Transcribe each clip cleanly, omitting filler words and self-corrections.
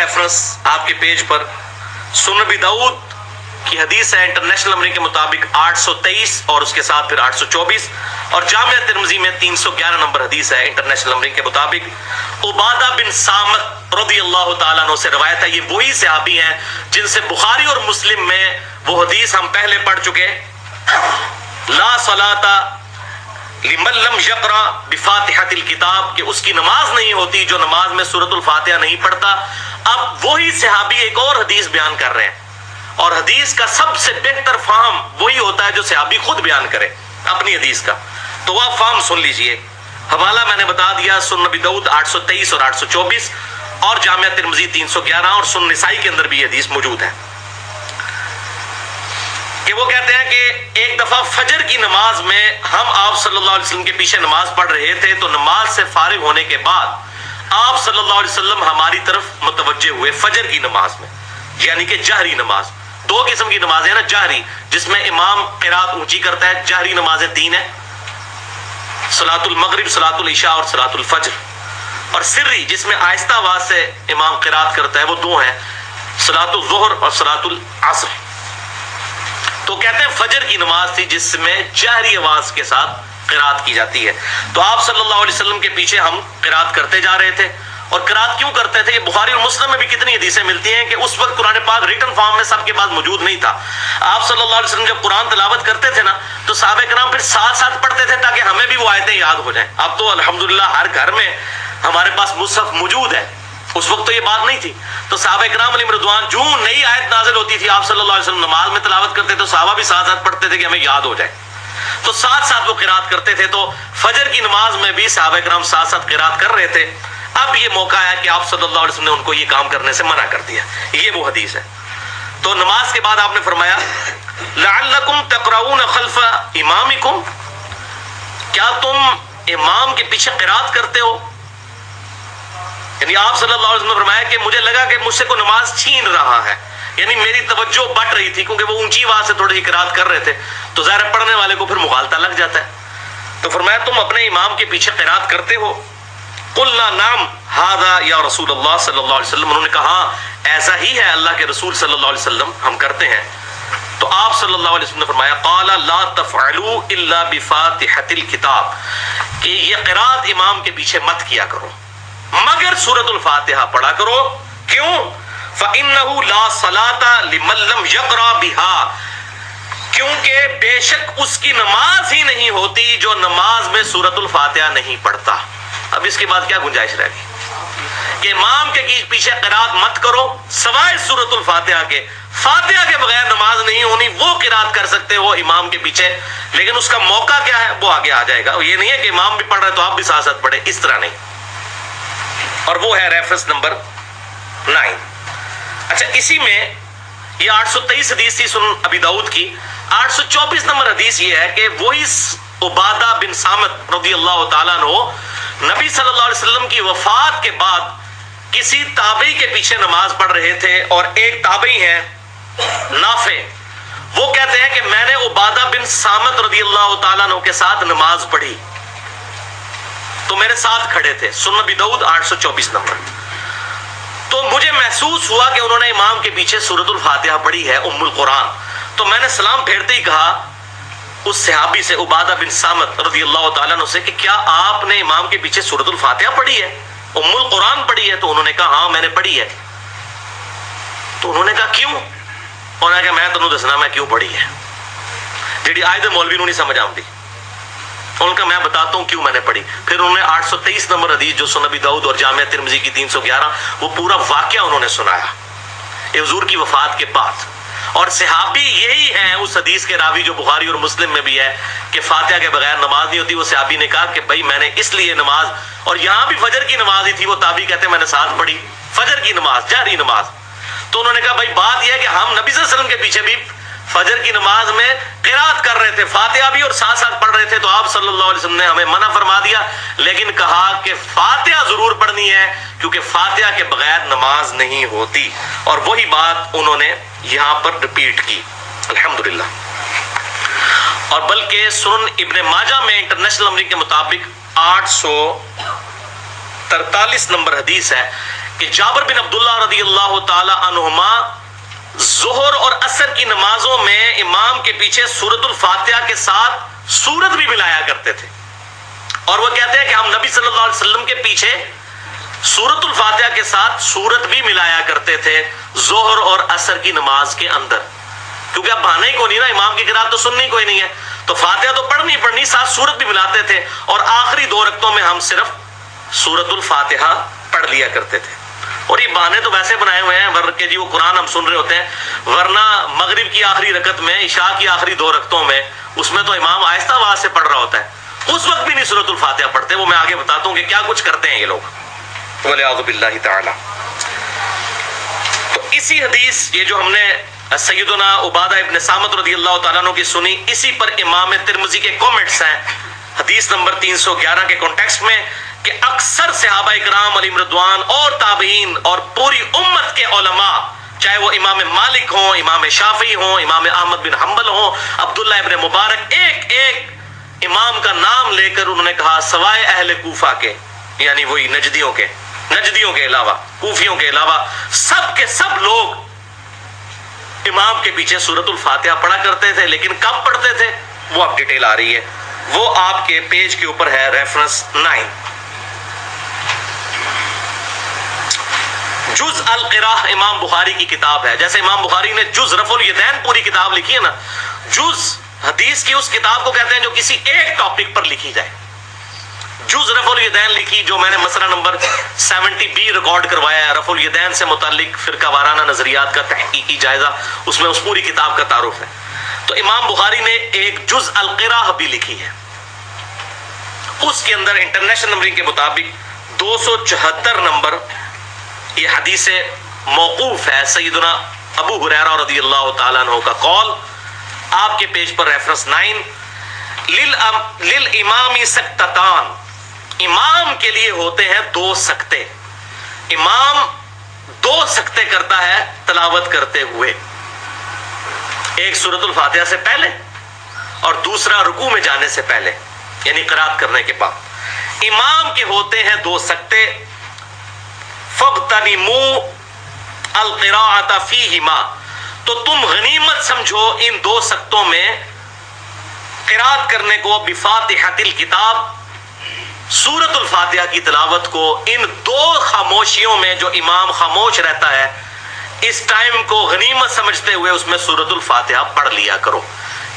Reference آپ کے page پر سنن ابی داؤد کی حدیث ہے انٹرنیشنل نمبر کے مطابق 823 اور اس کے ساتھ پھر 824، اور جامعہ ترمذی میں 311 نمبر حدیث ہے انٹرنیشنل نمبر کے مطابق۔ عبادہ بن صامت رضی اللہ تعالیٰ عنہ سے روایت ہے، یہ وہی صحابی ہیں جن سے بخاری اور مسلم میں وہ حدیث ہم پہلے پڑھ چکے، لا صلاۃ لمن لم یقرأ بفاتحۃ الکتاب، کہ اس کی نماز نہیں ہوتی جو نماز میں سورۃ الفاتحہ نہیں پڑھتا۔ اب وہی صحابی ایک اور حدیث بیان کر رہے ہیں، اور حدیث کا سب سے بہتر فہم وہی ہوتا ہے جو صحابی خود بیان کرے اپنی حدیث کا، تو وہ فہم سن لیجئے۔ حوالہ میں نے بتا دیا، سنن ابی داؤد 823 اور 824، اور جامعہ ترمذی 311، اور سنن نسائی کے اندر بھی یہ حدیث موجود ہے کہ وہ کہتے ہیں کہ ایک دفعہ فجر کی نماز میں ہم آپ صلی اللہ علیہ وسلم کے پیچھے نماز پڑھ رہے تھے، تو نماز سے فارغ ہونے کے بعد آپ صلی اللہ علیہ وسلم ہماری طرف متوجہ ہوئے فجر کی نماز میں، یعنی کہ جہری نماز۔ دو قسم کی نمازیں ہیں نا، جہری جس میں امام قرات اونچی کرتا ہے، جہری نمازیں تین ہیں، صلاۃ المغرب، صلاۃ العشاء اور صلاۃ الفجر، اور سری جس میں آہستہ آواز سے امام قرات کرتا ہے وہ دو ہیں، صلاۃ الظہر اور صلاۃ العصر۔ تو کہتے ہیں فجر کی نماز تھی جس میں جہری آواز کے ساتھ قرات کی جاتی ہے، تو آپ صلی اللہ علیہ وسلم کے پیچھے ہم قرات کرتے جا رہے تھے۔ اور قرات کیوں کرتے تھے؟ یہ بخاری اور مسلم میں بھی کتنی حدیثیں ملتی ہیں کہ اس وقت قرآن پاک ریٹن فارم میں سب کے پاس موجود نہیں تھا۔ آپ صلی اللہ علیہ وسلم جب قرآن تلاوت کرتے تھے نا، تو صحابہ کرام پھر ساتھ ساتھ پڑھتے تھے تاکہ ہمیں بھی وہ آیتیں یاد ہو جائیں۔ اب تو الحمدللہ ہر گھر میں ہمارے پاس مصحف موجود ہے، اس وقت تو یہ بات نہیں تھی۔ تو صحابہ کرام علیہم رضوان جو نئی آیت نازل ہوتی تھی، آپ صلی اللہ علیہ وسلم نماز میں تلاوت کرتے تو صحابہ بھی ساتھ ساتھ پڑھتے تھے کہ ہمیں یاد ہو جائے، تو ساتھ ساتھ وہ قرات کرتے تھے۔ تو فجر کی نماز میں بھی صحابہ کرام ساتھ ساتھ قرات کر رہے تھے۔ اب یہ موقع ہے کہ آپ صلی اللہ علیہ وسلم نے ان کو یہ کام کرنے سے منع کر دیا، یہ وہ حدیث ہے۔ تو نماز کے بعد آپ نے فرمایا لعلکم تقرؤون خلف امامکم، کیا تم امام کے پیچھے قرات کرتے ہو؟ یعنی آپ صلی اللہ علیہ وسلم نے فرمایا کہ مجھے لگا کہ مجھ سے کوئی نماز چھین رہا ہے، یعنی میری توجہ بٹ رہی تھی کیونکہ وہ اونچی آواز سے تھوڑی سی قرات کر رہے تھے، تو ظاہر پڑھنے والے کو پھر مغالطہ لگ جاتا ہے۔ تو فرمایا تم اپنے امام کے پیچھے قرات کرتے ہو؟ قلنا نعم ھذا یا رسول اللہ صلی اللہ علیہ وسلم، انہوں نے کہا ایسا ہی ہے اللہ کے رسول صلی اللہ علیہ وسلم، ہم کرتے ہیں۔ تو آپ صلی اللہ علیہ وسلم نے فرمایا قال لا تفعلوا الا بفاتحۃ الکتاب، کہ یہ قرات امام کے پیچھے مت کیا کرو مگر سورۃ الفاتحہ پڑھا کرو۔ کیوں؟ فإنه لا صلاة لمن لم يقرأ بها، کیونکہ بے شک اس کی نماز ہی نہیں ہوتی جو نماز میں سورۃ الفاتحہ نہیں پڑھتا۔ اب اس کے بعد کیا گنجائش رہ گئی کہ امام کے پیچھے قرات مت کرو سوائے سورۃ الفاتحہ کے، فاتحہ کے بغیر نماز نہیں ہونی، وہ قرات کر سکتے ہو امام کے پیچھے، لیکن اس کا موقع کیا ہے وہ آگے آ جائے گا۔ یہ نہیں ہے کہ امام بھی پڑھ رہا ہے تو آپ بھی ساتھ ساتھ پڑھیں، اس طرح نہیں۔ اور وہ ہے ریفرنس نمبر 9۔ اچھا، اسی میں یہ 823 حدیث تھی سنن ابی داؤد کی۔ 824 نمبر حدیث یہ ہے کہ وہی عبادہ بن صامت رضی اللہ تعالیٰ عنہ نبی صلی اللہ علیہ وسلم کی وفات کے بعد کسی تابعی کے پیچھے نماز پڑھ رہے تھے، اور ایک تابعی ہیں نافع، وہ کہتے ہیں کہ میں نے عبادہ بن صامت رضی اللہ تعالیٰ عنہ کے ساتھ نماز پڑھی، تو میرے ساتھ کھڑے تھے، سنن ابی داؤد 824 نمبر۔ تو مجھے محسوس ہوا کہ انہوں نے امام کے پیچھے سورۃ الفاتحہ پڑھی ہے، ام القرآن، تو میں نے سلام پھیرتے ہی کہا اس صحابی سے، عبادہ بن صامت رضی اللہ تعالیٰ عنہ سے، کہ کیا آپ نے امام کے پیچھے سورۃ الفاتحہ پڑھی ہے، ام القرآن پڑھی ہے؟ تو انہوں نے کہا ہاں میں نے پڑھی ہے۔ تو انہوں نے کہا کیوں؟ انہوں نے کہا میں تمہیں دسنا میں کیوں پڑھی ہے، جیڑی آیت مولوی نوں نہیں سمجھ آتی، ان کا میں بتاتا ہوں کیوں میں نے پڑھی۔ پھر انہوں نے 823 نمبر حدیث جو سنن ابی داؤد اور جامعہ ترمذی کی 311، وہ پورا واقعہ انہوں نے سنایا حضور کی وفات کے بعد۔ اور صحابی یہی ہیں اس حدیث کے راوی جو بخاری اور مسلم میں بھی ہے کہ فاتحہ کے بغیر نماز نہیں ہوتی۔ وہ صحابی نے کہا کہ بھائی میں نے اس لیے نماز، اور یہاں بھی فجر کی نماز ہی تھی، وہ تابعی کہتے ہیں میں نے ساتھ پڑھی فجر کی نماز، جہری نماز۔ تو انہوں نے کہا بھائی بات یہ ہے کہ ہم نبی صلی اللہ علیہ وسلم کے پیچھے بھی فجر کی نماز میں قرات کر رہے تھے، فاتحہ بھی اور ساتھ ساتھ پڑھ رہے تھے، تو آپ صلی اللہ علیہ وسلم نے ہمیں منع فرما دیا، لیکن کہا کہ فاتحہ ضرور پڑھنی ہے کیونکہ فاتحہ کے بغیر نماز نہیں ہوتی۔ اور وہی بات انہوں نے یہاں پر ریپیٹ کی، الحمدللہ۔ اور بلکہ سنن ابن ماجہ میں انٹرنیشنل نمبر کے مطابق 843 نمبر حدیث ہے کہ جابر بن عبداللہ رضی اللہ تعالی عنہما ظہر اور عصر کی نمازوں میں امام کے پیچھے سورۃ الفاتحہ کے ساتھ سورت بھی ملایا کرتے تھے، اور وہ کہتے ہیں کہ ہم نبی صلی اللہ علیہ وسلم کے پیچھے سورۃ الفاتحہ کے ساتھ سورت بھی ملایا کرتے تھے ظہر اور عصر کی نماز کے اندر، کیونکہ اب بہانا ہی کوئی نہیں نا، امام کی قرات تو سننی کوئی نہیں ہے، تو فاتحہ تو پڑھنی ساتھ سورت بھی ملاتے تھے، اور آخری 2 رکعتوں میں ہم صرف سورۃ الفاتحہ پڑھ لیا کرتے تھے۔ اور یہ بہانے تو ویسے بنائے ہوئے ہیں ورنہ کہ جی وہ قرآن ہم سن رہے ہوتے ہیں، ورنہ مغرب کی آخری رکعت میں، عشاء کی آخری 2 رکعتوں میں، اس میں تو امام آہستہ آواز سے پڑھ رہا ہوتا ہے، اس وقت بھی نہیں سورۃ الفاتحہ پڑھتے۔ وہ میں آگے بتاتا ہوں کہ کیا کچھ کرتے ہیں یہ لوگ، والعیاذ باللہ تعالی۔ تو اسی حدیث، یہ جو ہم نے سیدنا عبادہ ابن صامت رضی اللہ تعالیٰ عنہ کی سنی، اسی پر امام ترمذی کے کومنٹس ہیں حدیث نمبر 311 کے کانٹیکسٹ میں، کہ اکثر صحابہ اکرام علیہم رضوان اور تابعین اور پوری امت کے علماء، چاہے وہ امام مالک ہوں، امام شافعی ہوں، امام احمد بن حنبل ہوں، عبداللہ ابن مبارک، ایک امام کا نام لے کر انہوں نے کہا سوائے اہل کوفہ کے، یعنی وہی نجدیوں کے علاوہ، کوفیوں کے علاوہ، سب کے سب لوگ امام کے پیچھے سورۃ الفاتحہ پڑھا کرتے تھے۔ لیکن کب پڑھتے تھے وہ اب ڈیٹیل آ رہی ہے، وہ آپ کے پیج کے اوپر ہے، ریفرنس 9۔ جز القراء امام بخاری کی کتاب ہے، جیسے امام بخاری نے جز رفع الیدین پوری کتاب لکھی ہے نا، جز حدیث کی اس کتاب کو کہتے ہیں جو کسی ایک ٹاپک پر لکھی جائے۔ جز رفع الیدین لکھی، جو میں نے مسئلہ نمبر 70B ریکارڈ کروایا ہے، رفع الیدین سے متعلق فرقہ وارانہ نظریات کا تحقیقی جائزہ، اس میں اس پوری کتاب کا تعارف ہے۔ تو امام بخاری نے ایک جز القراء بھی لکھی ہے، اس کے اندر انٹرنیشنل نمبرنگ کے مطابق 274 نمبر یہ حدیث موقوف ہے، سیدنا ابو ہریرہ رضی اللہ تعالیٰ عنہ کا قول، آپ کے پیج پر ریفرنس 9۔ للامام سکتتان، امام کے لیے ہوتے ہیں 2 سکتے، امام 2 سکتے کرتا ہے تلاوت کرتے ہوئے، ایک سورۃ الفاتحہ سے پہلے اور دوسرا رکوع میں جانے سے پہلے، یعنی قرات کرنے کے بعد۔ امام کے ہوتے ہیں 2 سکتے، فَاغْتَنِمُوا الْقِرَاءَةَ فِيهِمَا، تو تم غنیمت سمجھو ان 2 سکتوں میں قرات کرنے کو، بفاتحۃ الکتاب، سورۃ الفاتحہ کی تلاوت کو، ان 2 خاموشیوں میں جو امام خاموش رہتا ہے، اس ٹائم کو غنیمت سمجھتے ہوئے اس میں سورۃ الفاتحہ پڑھ لیا کرو۔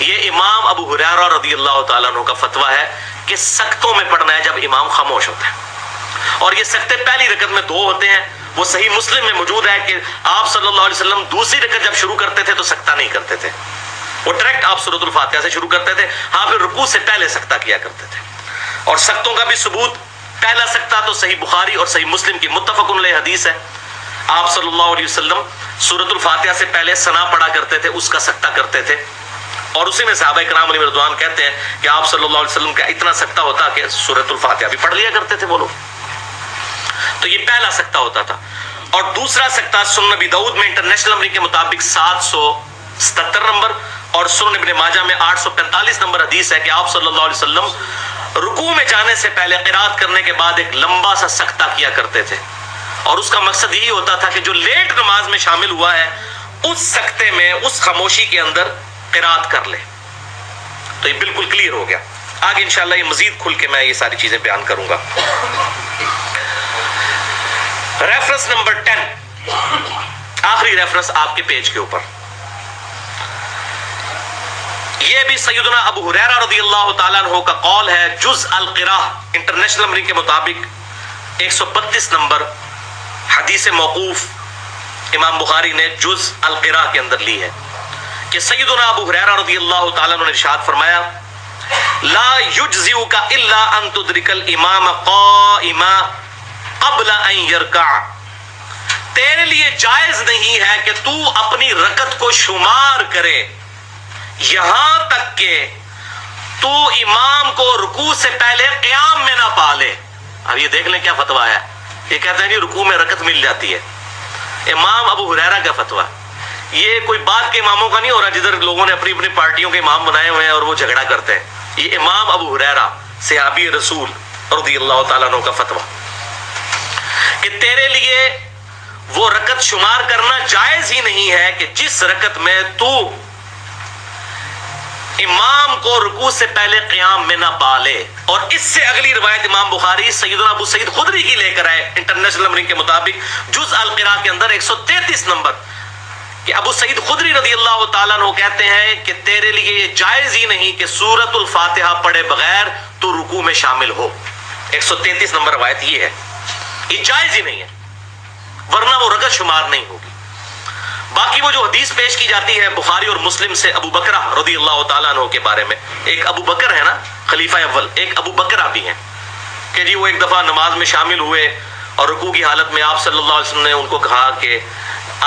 یہ امام ابو ہریرہ رضی اللہ تعالیٰ عنہ کا فتویٰ ہے کہ سکتوں میں پڑھنا ہے جب امام خاموش ہوتا ہے، اور یہ سکتے پہلی رکعت میں 2 ہوتے ہیں۔ وہ صحیح مسلم میں موجود ہے کہ آپ صلی اللہ علیہ وسلم دوسری رکعت جب شروع کرتے تھے تو سکتہ نہیں کرتے تھے، وہ ڈائریکٹ آپ سورۃ الفاتحہ سے شروع کرتے تھے، ہاں پھر رکوع سے پہلے سکتہ کیا کرتے تھے۔ اور سکتوں کا بھی ثبوت، پہلا سکتہ تو صحیح بخاری اور صحیح مسلم کی متفق علیہ حدیث ہے، آپ صلی اللہ علیہ وسلم سورۃ الفاتحہ سے پہلے ثنا پڑھا کرتے تھے، اس کا سکتہ کرتے تھے، اور اسی میں صحابہ کرام علیہ رضوان کہتے ہیں کہ آپ صلی اللہ علیہ وسلم کا اتنا سکتہ ہوتا کہ سورۃ الفاتحہ بھی پڑھ لیا کرتے تھے وہ لوگ۔ تو یہ پہلا سکتہ ہوتا تھا۔ اور دوسرا سکتہ سنن نبی داؤد میں انٹرنیشنل نمبر کے مطابق 777 نمبر، اور سنن ابن ماجہ میں 845 نمبر حدیث ہے کہ آپ صلی اللہ علیہ وسلم رکوع میں جانے سے پہلے قرات کرنے کے بعد ایک لمبا سا سکتہ کیا کرتے تھے، اور اس کا مقصد یہی ہوتا تھا کہ جو لیٹ نماز میں شامل ہوا ہے اس سکتے میں، اس خاموشی کے اندر قرات کر لے۔ تو یہ بالکل کلیئر ہو گیا۔ آگے انشاءاللہ یہ مزید کھل کے میں یہ ساری چیزیں بیان کروں گا۔ ریفرنس نمبر 10، آخری ریفرنس آپ کے پیج کے اوپر، یہ بھی سیدنا ابو ہریرہ رضی اللہ تعالیٰ عنہ کا قول ہے، جز القراء انٹرنیشنل نمبرنگ کے مطابق 132 نمبر حدیث موقوف امام بخاری نے جز القراء کے اندر لی ہے کہ سیدنا ابو ہریرہ رضی اللہ تعالیٰ عنہ نے ارشاد فرمایا، لا یجزئک الا ان تدرک الامام قائما قبل ان یرکع، تیرے لیے جائز نہیں ہے کہ تو اپنی رکعت کو شمار کرے یہاں تک کہ تو امام کو رکوع سے پہلے قیام میں نہ پا لے۔ اب یہ دیکھ لیں کیا فتویٰ ہے، یہ کہتے ہیں رکوع میں رکعت مل جاتی ہے، امام ابو ہریرہ کا فتویٰ، یہ کوئی بات کے اماموں کا نہیں ہو رہا جدھر لوگوں نے اپنی اپنی پارٹیوں کے امام بنائے ہوئے ہیں اور وہ جھگڑا کرتے ہیں، یہ امام ابو ہریرہ صحابی رسول رضی اللہ تعالیٰ عنہ کا فتویٰ کہ تیرے لیے وہ رکعت شمار کرنا جائز ہی نہیں ہے کہ جس رکعت میں تو امام کو رکوع سے پہلے قیام میں نہ پالے. اور اس سے اگلی روایت امام بخاری سیدنا ابو سعید خدری کی لے کر آئے انٹرنیشنل نمبرنگ کے مطابق جز القراء کے اندر 133 نمبر کہ ابو سعید خدری رضی اللہ تعالیٰ عنہ کہتے ہیں کہ تیرے لیے یہ جائز ہی نہیں کہ سورۃ الفاتحہ پڑھے بغیر تو رکوع میں شامل ہو. 133 نمبر روایت یہ ہے، یہ جائز ہی نہیں ہے، ورنہ وہ رکعت شمار نہیں ہوگی. باقی وہ جو حدیث پیش کی جاتی ہے بخاری اور مسلم سے ابو بکرہ رضی اللہ تعالیٰ عنہ کے بارے میں، ایک ابو بکر ہے نا خلیفہ اول، ایک ابو بکرہ بھی ہیں کہ جی وہ ایک دفعہ نماز میں شامل ہوئے اور رکوع کی حالت میں آپ صلی اللہ علیہ وسلم نے ان کو کہا کہ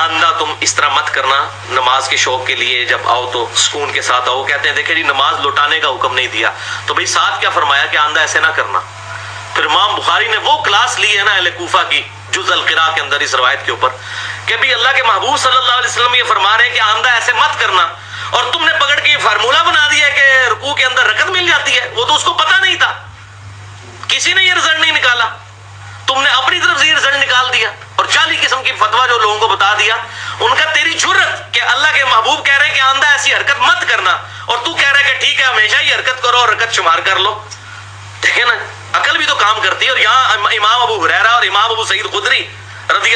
آندہ تم اس طرح مت کرنا، نماز کے شوق کے لیے جب آؤ تو سکون کے ساتھ آؤ. کہتے ہیں دیکھیں جی نماز لوٹانے کا حکم نہیں دیا تو بھئی ساتھ کیا فرمایا کہ آندہ ایسے نہ کرنا. پھر امام بخاری نے وہ کلاس لی ہے نا اہل کوفہ کی جز القراء کے اندر اس روایت کے اوپر کہ بھی اللہ کے محبوب صلی اللہ علیہ وسلم یہ فرما رہے ہیں کہ آندہ ایسے مت کرنا، اور تم نے پکڑ کے یہ فارمولہ بنا دیا ہے کہ رکوع کے اندر رکعت مل جاتی ہے. وہ تو اس کو پتہ نہیں تھا، کسی نے یہ رزلٹ نہیں نکالا، تم نے اپنی طرف سے یہ رزلٹ نکال دیا اور 40 قسم کی فتویٰ جو لوگوں کو بتا دیا. ان کا تیری جرت کہ اللہ کے محبوب کہہ رہے ہیں کہ آندہ ایسی حرکت مت کرنا اور تو کہہ رہا ہے کہ ٹھیک ہے ہمیشہ یہ حرکت کرو اور رکعت شمار کر لو. دیکھیں نا عقل بھی تو کام کرتی ہے. اور یہاں امام ابو ہریرہ اور امام ابو سعید خدری رضی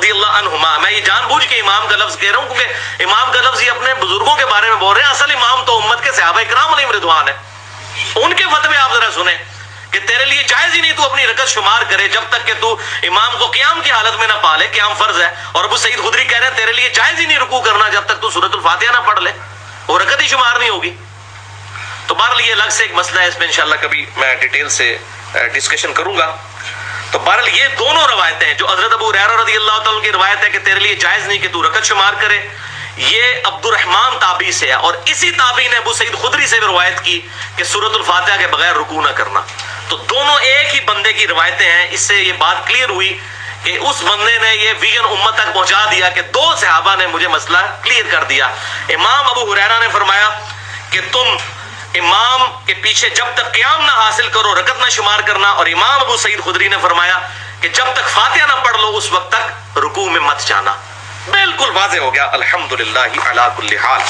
اللہ عنہما، میں یہ جان بوجھ کے امام کا لفظ کہہ رہا ہوں کیونکہ امام کا لفظ یہ اپنے بزرگوں کے بارے میں بول رہے ہیں، اصل امام تو امت کے صحابہ کرام علیہم رضوان ہے. ان کے فتوے آپ ذرا سنیں کہ تیرے لیے جائز ہی نہیں تو اپنی رکعت شمار کرے جب تک کہ تو امام کو قیام کی حالت میں نہ پالے، قیام فرض ہے. اور ابو سعید خدری کہہ رہے ہیں تیرے لیے جائز ہی نہیں رکوع کرنا جب تک تو سورۃ الفاتحہ نہ پڑھ لے، وہ رکعت ہی شمار نہیں ہوگی. تو بہرحال یہ الگ سے ایک مسئلہ ہے، اس میں انشاءاللہ کبھی میں ڈیٹیل سے ڈسکشن کروں گا. تو بہرحال یہ دونوں روایتیں ہیں، جو حضرت ابو ہریرہ رضی اللہ تعالیٰ کی روایت ہے کہ تیرے لیے جائز نہیں کہ تو رکعت شمار کرے، یہ عبد الرحمن تابعی سے ہے. اور اسی تابعی نے ابو سعید خدری سے بھی روایت کی کہ سورۃ الفاتحہ کے بغیر رکوع نہ کرنا. تو دونوں ایک ہی بندے کی روایتیں ہیں. اس سے یہ بات کلیئر ہوئی کہ اس بندے نے یہ ویژن امت تک پہنچا دیا کہ دو صحابہ نے مجھے مسئلہ کلیئر کر دیا. امام ابو ہریرہ نے فرمایا کہ تم امام کے پیچھے جب تک قیام نہ حاصل کرو رکعت نہ شمار کرنا، اور امام ابو سعید خدری نے فرمایا کہ جب تک فاتحہ نہ پڑھ لو اس وقت تک رکوع میں مت جانا. بالکل واضح ہو گیا. الحمدللہ علی کل حال.